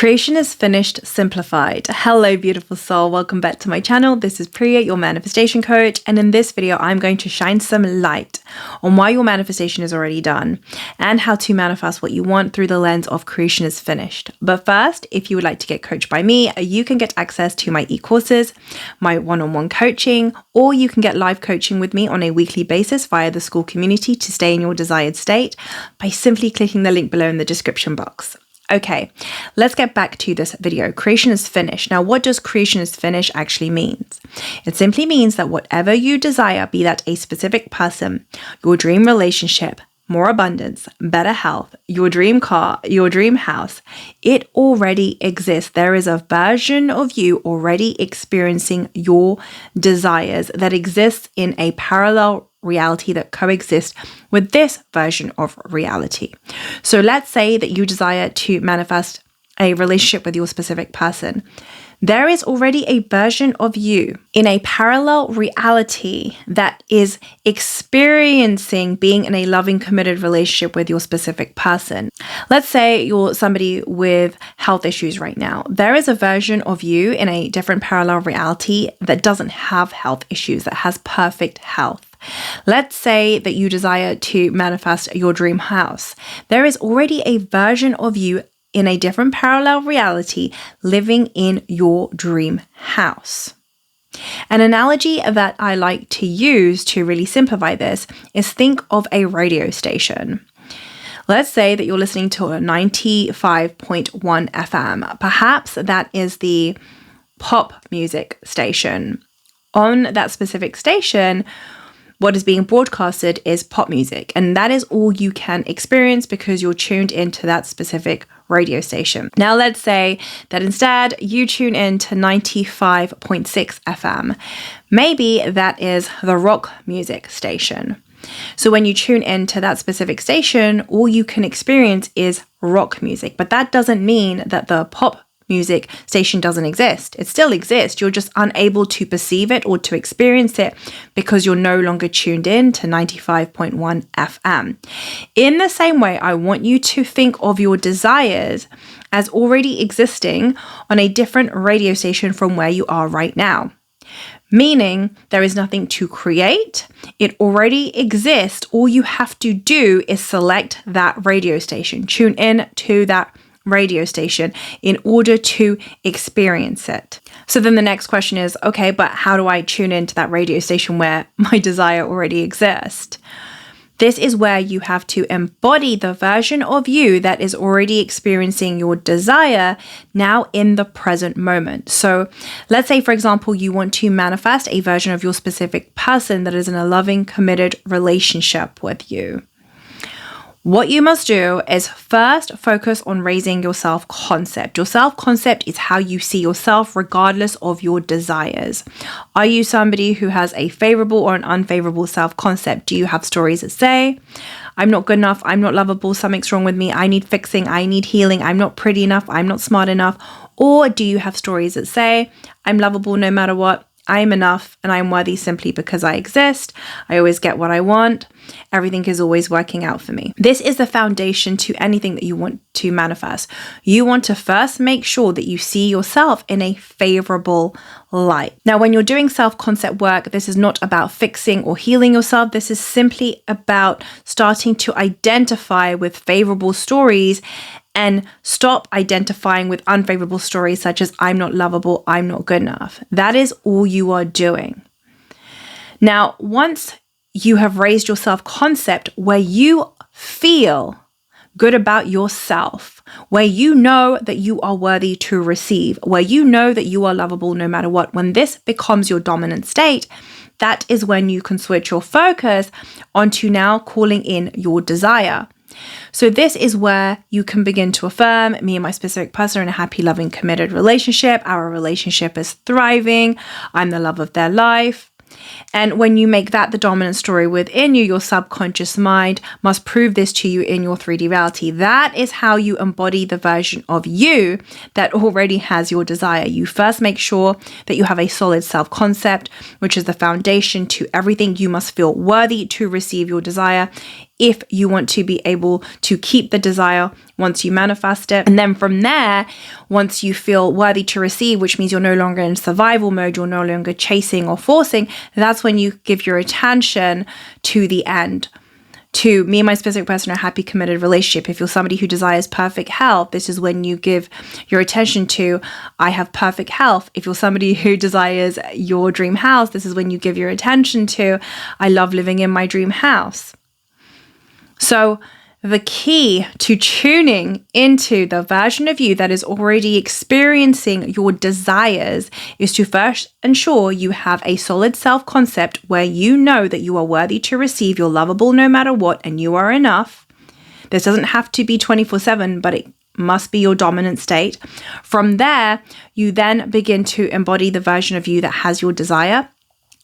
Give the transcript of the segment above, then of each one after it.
Creation is finished, simplified. Hello, beautiful soul. Welcome back to my channel. This is Priya, your manifestation coach. And in this video, I'm going to shine some light on why your manifestation is already done and how to manifest what you want through the lens of creation is finished. But first, if you would like to get coached by me, you can get access to my e-courses, my one-on-one coaching, or you can get live coaching with me on a weekly basis via the school community to stay in your desired state by simply clicking the link below in the description box. Okay, let's get back to this video. Creation is finished. Now, what does creation is finished actually means? It simply means that whatever you desire, be that a specific person, your dream relationship, more abundance, better health, your dream car, your dream house, it already exists. There is a version of you already experiencing your desires that exists in a parallel reality that coexists with this version of reality. So let's say that you desire to manifest a relationship with your specific person. There is already a version of you in a parallel reality that is experiencing being in a loving, committed relationship with your specific person. Let's say you're somebody with health issues right now. There is a version of you in a different parallel reality that doesn't have health issues, that has perfect health. Let's say that you desire to manifest your dream house. There is already a version of you in a different parallel reality living in your dream house. An analogy that I like to use to really simplify this is think of a radio station. Let's say that you're listening to a 95.1 FM. Perhaps that is the pop music station. On that specific station, what is being broadcasted is pop music, and that is all you can experience because you're tuned into that specific radio station. Now, let's say that instead you tune in to 95.6 FM. Maybe that is the rock music station. So when you tune into that specific station, all you can experience is rock music, but that doesn't mean that the pop music station doesn't exist. It still exists. You're just unable to perceive it or to experience it because you're no longer tuned in to 95.1 FM. In the same way, I want you to think of your desires as already existing on a different radio station from where you are right now. Meaning there is nothing to create. It already exists. All you have to do is select that radio station, tune in to that radio station in order to experience it. So then the next question is, okay, but how do I tune into that radio station where my desire already exists? This is where you have to embody the version of you that is already experiencing your desire now in the present moment. So let's say, for example, you want to manifest a version of your specific person that is in a loving, committed relationship with you. What you must do is first focus on raising your self-concept. Your self-concept is how you see yourself regardless of your desires. Are you somebody who has a favorable or an unfavorable self-concept? Do you have stories that say, I'm not good enough, I'm not lovable, something's wrong with me, I need fixing, I need healing, I'm not pretty enough, I'm not smart enough? Or do you have stories that say, I'm lovable no matter what, I am enough and I'm worthy simply because I exist. I always get what I want. Everything is always working out for me. This is the foundation to anything that you want to manifest. You want to first make sure that you see yourself in a favorable light. Now, when you're doing self-concept work, this is not about fixing or healing yourself. This is simply about starting to identify with favorable stories and stop identifying with unfavorable stories such as I'm not lovable, I'm not good enough. That is all you are doing. Now, once you have raised your self-concept where you feel good about yourself, where you know that you are worthy to receive, where you know that you are lovable no matter what, when this becomes your dominant state, that is when you can switch your focus onto now calling in your desire. So this is where you can begin to affirm, me and my specific person are in a happy, loving, committed relationship. Our relationship is thriving. I'm the love of their life. And when you make that the dominant story within you, your subconscious mind must prove this to you in your 3D reality. That is how you embody the version of you that already has your desire. You first make sure that you have a solid self-concept, which is the foundation to everything. You must feel worthy to receive your desire if you want to be able to keep the desire once you manifest it. And then from there, once you feel worthy to receive, which means you're no longer in survival mode, you're no longer chasing or forcing, that's when you give your attention to the end. To me and my specific person, a happy, committed relationship. If you're somebody who desires perfect health, this is when you give your attention to, I have perfect health. If you're somebody who desires your dream house, this is when you give your attention to, I love living in my dream house. So the key to tuning into the version of you that is already experiencing your desires is to first ensure you have a solid self-concept where you know that you are worthy to receive, you're lovable no matter what, and you are enough. This doesn't have to be 24/7, but it must be your dominant state. From there, you then begin to embody the version of you that has your desire.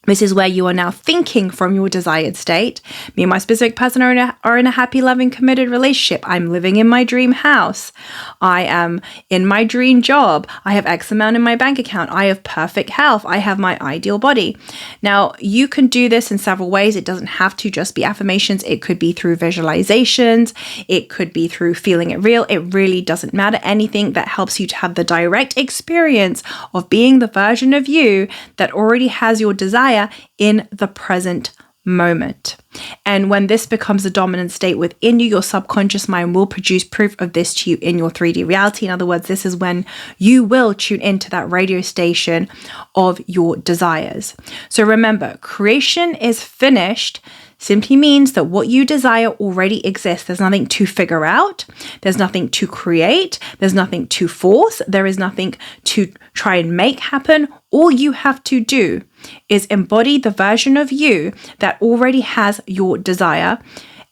This is where you are now thinking from your desired state. Me and my specific person are in a happy, loving, committed relationship. I'm living in my dream house. I am in my dream job. I have X amount in my bank account. I have perfect health. I have my ideal body. Now, you can do this in several ways. It doesn't have to just be affirmations. It could be through visualizations. It could be through feeling it real. It really doesn't matter. Anything that helps you to have the direct experience of being the version of you that already has your desire in the present moment. And when this becomes a dominant state within you, your subconscious mind will produce proof of this to you in your 3D reality. In other words, this is when you will tune into that radio station of your desires. So remember, creation is finished simply means that what you desire already exists. There's nothing to figure out. There's nothing to create. There's nothing to force. There is nothing to try and make happen. All you have to do is embody the version of you that already has your desire.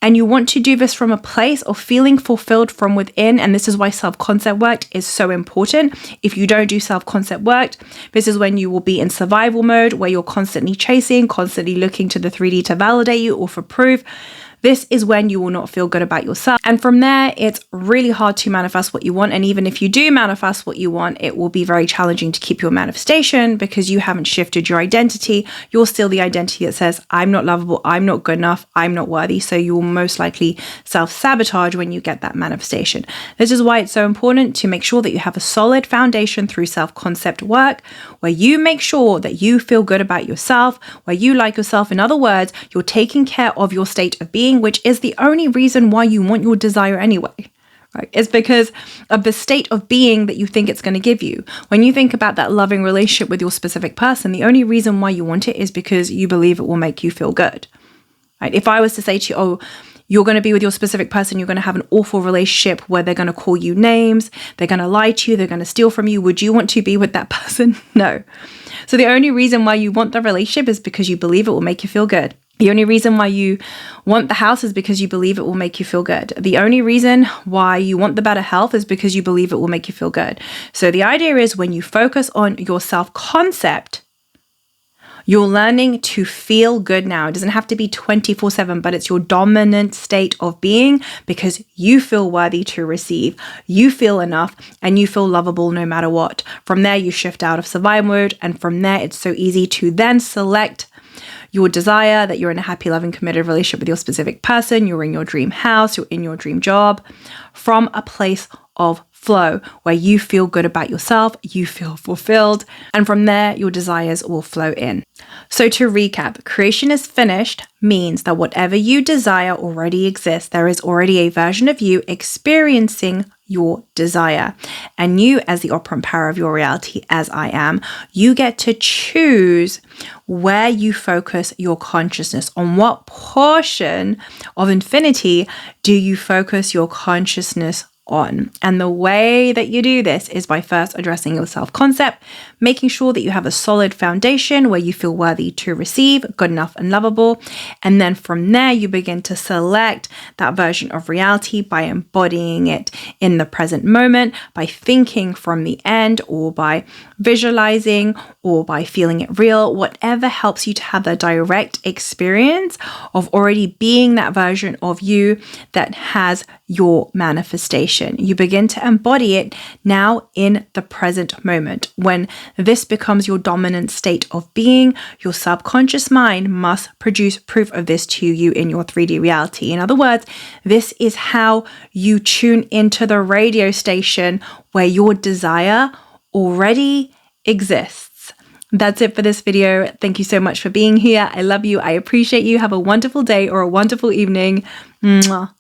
And you want to do this from a place of feeling fulfilled from within. And this is why self-concept work is so important. If you don't do self-concept work, this is when you will be in survival mode, where you're constantly chasing, constantly looking to the 3D to validate you or for proof. This is when you will not feel good about yourself. And from there, it's really hard to manifest what you want. And even if you do manifest what you want, it will be very challenging to keep your manifestation because you haven't shifted your identity. You're still the identity that says, I'm not lovable, I'm not good enough, I'm not worthy. So you will most likely self-sabotage when you get that manifestation. This is why it's so important to make sure that you have a solid foundation through self-concept work, where you make sure that you feel good about yourself, where you like yourself. In other words, you're taking care of your state of being, which is the only reason why you want your desire anyway, right? It's because of the state of being that you think it's going to give you. When you think about that loving relationship with your specific person, the only reason why you want it is because you believe it will make you feel good, right? If I was to say to you, oh, you're going to be with your specific person, you're going to have an awful relationship where they're going to call you names, they're going to lie to you, they're going to steal from you. Would you want to be with that person? No. So the only reason why you want the relationship is because you believe it will make you feel good. The only reason why you want the house is because you believe it will make you feel good. The only reason why you want the better health is because you believe it will make you feel good. So the idea is when you focus on your self-concept, you're learning to feel good now. It doesn't have to be 24/7, but it's your dominant state of being because you feel worthy to receive, you feel enough, and you feel lovable no matter what. From there, you shift out of survival mode, and from there, it's so easy to then select your desire, that you're in a happy, loving, committed relationship with your specific person, you're in your dream house, you're in your dream job, from a place of flow where you feel good about yourself, you feel fulfilled, and from there, your desires will flow in. So to recap, creation is finished means that whatever you desire already exists. There is already a version of you experiencing your desire. And you, as the operant power of your reality, as I am, you get to choose where you focus your consciousness. On what portion of infinity do you focus your consciousness on? And the way that you do this is by first addressing your self-concept, making sure that you have a solid foundation where you feel worthy to receive, good enough and lovable. And then from there, you begin to select that version of reality by embodying it in the present moment, by thinking from the end, or by visualizing, or by feeling it real, whatever helps you to have the direct experience of already being that version of you that has your manifestation. manifestation. You begin to embody it now in the present moment. When this becomes your dominant state of being, your subconscious mind must produce proof of this to you in your 3D reality. In other words, this is how you tune into the radio station where your desire already exists. That's it for this video. Thank you so much for being here. I love you. I appreciate you. Have a wonderful day or a wonderful evening. Mwah.